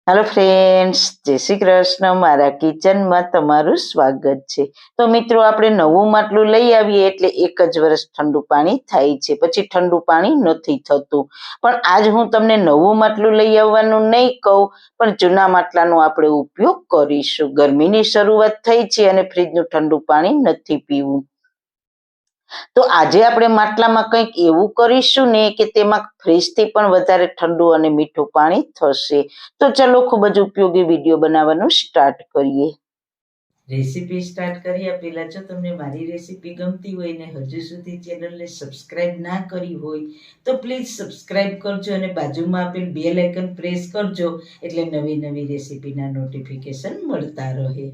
Hello friends, જય શ્રી કૃષ્ણ. મારા કિચનમાં તમારું સ્વાગત છે. તો મિત્રો, આપણે નવું માટલું લઈ આવીએ એટલે એક જ વર્ષ ઠંડુ પાણી થાય છે, પછી ઠંડુ પાણી નથી થતું. પણ આજ હું તમને નવું માટલું લઈ આવવાનું નહીં કહું, પણ જૂના માટલાનો આપણે ઉપયોગ કરીશું. ગરમીની શરૂઆત થઈ છે અને ફ્રીજનું ઠંડુ પાણી નથી પીવું. તો આજે આપણે માટલામાં કંઈક એવું કરીશું ને કે તેમાં ફ્રીજથી પણ વધારે ઠંડુ અને મીઠું પાણી થશે. તો ચલો ખૂબ જ ઉપયોગી વિડીયો બનાવવાનું સ્ટાર્ટ કરીએ. રેસીપી સ્ટાર્ટ કર્યા પહેલા જો તમને મારી રેસીપી ગમતી હોય ને હજુ સુધી ચેનલને સબસ્ક્રાઇબ ના કરી હોય તો પ્લીઝ સબસ્ક્રાઇબ કરજો અને બાજુમાં આપેલ બેલ આઇકન પ્રેસ કરજો એટલે નવી નવી રેસીપીના નોટિફિકેશન મળતા રહે.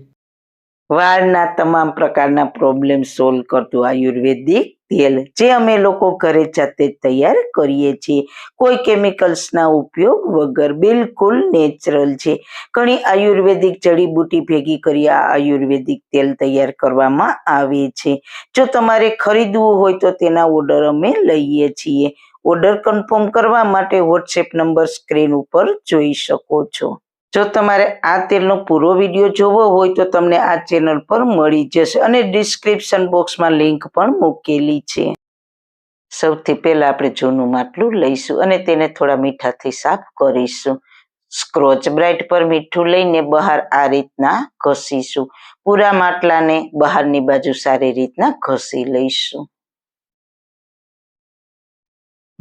વાળના તમામ પ્રકારના પ્રોબ્લેમ સોલ્વ કરતું આયુર્વેદિક તેલ જે અમે લોકો ઘરે જાતે તૈયાર કરીએ છીએ, કોઈ કેમિકલ્સના ઉપયોગ વગર, બિલકુલ નેચરલ છે. ઘણી આયુર્વેદિક જડીબુટી ભેગી કરી આ આયુર્વેદિક તેલ તૈયાર કરવામાં આવે છે. જો તમારે ખરીદવું હોય તો તેના ઓર્ડર અમે લઈએ છીએ. ઓર્ડર કન્ફર્મ કરવા માટે વોટ્સએપ નંબર સ્ક્રીન ઉપર જોઈ શકો છો. જો તમારે આ તેલનો પૂરો વિડીયો જોવો હોય તો તમને આ ચેનલ પર મળી જશે અને ડિસ્ક્રિપ્શન બોક્સમાં લિંક પણ મૂકેલી છે. સૌથી પહેલા આપણે જૂનું માટલું લઈશું અને તેને થોડા મીઠાથી સાફ કરીશું. સ્ક્રોચ બ્રાઇટ પર મીઠું લઈને બહાર આ રીતના ઘસીશું. પૂરા માટલાને બહારની બાજુ સારી રીતના ઘસી લઈશું.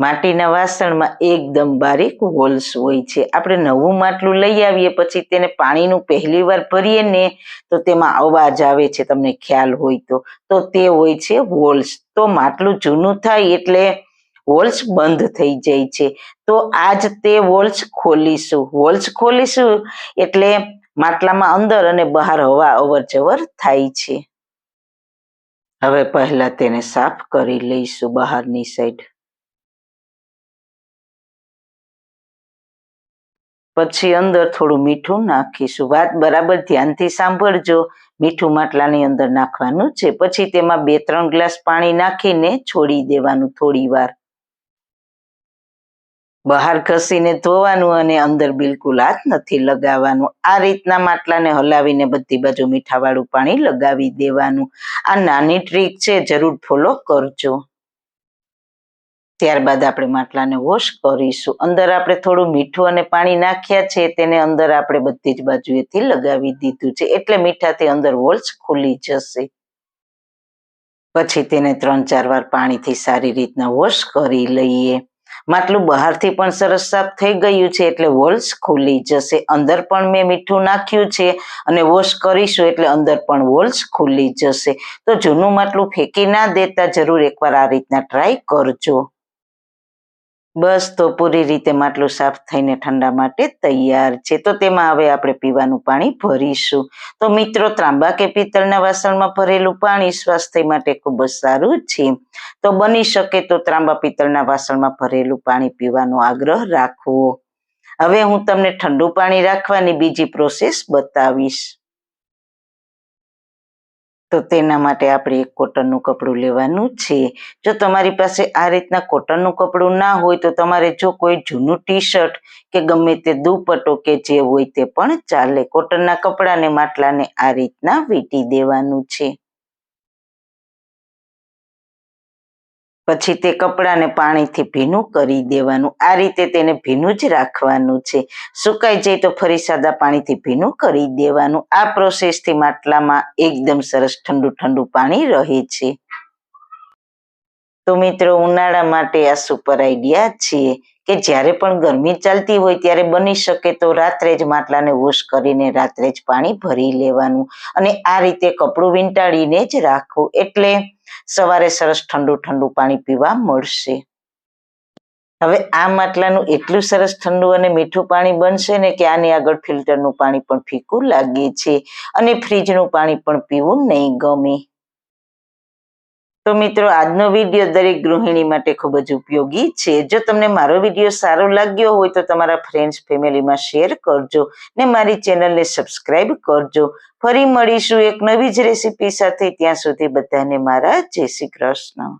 માટીના વાસણમાં એકદમ બારીક હોલ્સ હોય છે. આપણે નવું માટલું લઈ આવીએ પછી તેને પાણીનું પહેલી વાર ભરીએ ને તો તેમાં અવાજ આવે છે, તમને ખ્યાલ હોય તો તે હોય છે હોલ્સ. તો માટલું જૂનું થાય એટલે હોલ્સ બંધ થઈ જાય છે. તો આજ તે હોલ્સ ખોલીશું એટલે માટલામાં અંદર અને બહાર હવા અવર જવર થાય છે. હવે પહેલા તેને સાફ કરી લઈશું બહારની સાઈડ. પછી અંદર થોડું મીઠું નાખીશું. વાત બરાબર ધ્યાનથી સાંભળજો. મીઠું માટલાની અંદર નાખવાનું છે. પછી તેમાં 2-3 ગ્લાસ પાણી નાખીને છોડી દેવાનું થોડી વાર. બહાર ઘસીને ધોવાનું અને અંદર બિલકુલ હાથ નથી લગાવવાનું. આ રીતના માટલાને હલાવીને બધી બાજુ મીઠાવાળું પાણી લગાવી દેવાનું. આ નાની ટ્રીક છે, જરૂર ફોલો કરજો. ત્યારબાદ આપણે માટલાને વોશ કરીશું. અંદર આપણે થોડું મીઠું અને પાણી નાખ્યા છે, તેને અંદર આપણે બધી જ બાજુએથી લગાવી દીધું છે એટલે મીઠાથી અંદર હોલ્સ ખુલી જશે. પછી તેને 3-4 વાર પાણીથી સારી રીતના વોશ કરી લઈએ. માટલું બહારથી પણ સરસ સાફ થઈ ગયું છે એટલે હોલ્સ ખુલી જશે. અંદર પણ મેં મીઠું નાખ્યું છે અને વોશ કરીશું એટલે અંદર પણ હોલ્સ ખુલી જશે. તો જૂનું માટલું ફેંકી ના દેતા જરૂર એકવાર આ રીતના ટ્રાય કરજો. બસ, તો પૂરી રીતે માટલું સાફ થઈને ઠંડા માટે તૈયાર છે. તો તેમાં હવે આપણે પીવાનું પાણી ભરીશું. તો મિત્રો, ત્રાંબા કે પિત્તળના વાસણમાં ભરેલું પાણી સ્વાસ્થ્ય માટે ખૂબ જ સારું છે. તો બની શકે તો ત્રાંબા પિત્તળના વાસણમાં ભરેલું પાણી પીવાનો આગ્રહ રાખવો. હવે હું તમને ઠંડુ પાણી રાખવાની બીજી પ્રોસેસ બતાવીશ. તો તેના માટે આપણે એક કોટનનું કપડું લેવાનું છે. જો તમારી પાસે આ રીતના કોટનનું કપડું ના હોય તો તમારે જો કોઈ જૂનું ટી શર્ટ કે ગમે તે દુપટ્ટો કે જે હોય તે પણ ચાલે. કોટનના કપડાને માટલાને આ રીતના વીંટી દેવાનું છે. પછી તે કપડાને પાણીથી ભીનું કરી દેવાનું. આ રીતે તેને ભીનું જ રાખવાનું છે. સુકાઈ જાય તો ફરી સાદા પાણીથી ભીનું કરી દેવાનું. આ પ્રોસેસથી માટલામાં એકદમ સરસ ઠંડુ ઠંડુ પાણી રહે છે. તો મિત્રો, ઉનાળા માટે આ સુપર આઈડિયા છે કે જ્યારે પણ ગરમી ચાલતી હોય ત્યારે બની શકે તો રાત્રે જ માટલાને વોશ કરીને રાત્રે જ પાણી ભરી લેવાનું અને આ રીતે કપડું વીંટાળીને જ રાખવું એટલે સવારે સરસ ઠંડુ ઠંડુ પાણી પીવા મળશે. હવે આ માટલાનું એટલું સરસ ઠંડુ અને મીઠું પાણી બનશે ને કે આની આગળ ફિલ્ટરનું પાણી પણ ફીકું લાગે છે અને ફ્રીજનું પાણી પણ પીવું નહીં ગમે. તો મિત્રો આજનો વિડીયો દરેક ગૃહિણી માટે ખૂબ જ ઉપયોગી છે. જો તમને મારો વિડીયો સારો લાગ્યો હોય તો તમારા ફ્રેન્ડ્સ ફેમિલીમાં શેર કરજો ને મારી ચેનલને સબસ્ક્રાઈબ કરજો. ફરી મળીશું એક નવી જ રેસીપી સાથે. ત્યાં સુધી બધાને મારા જય શ્રી કૃષ્ણ.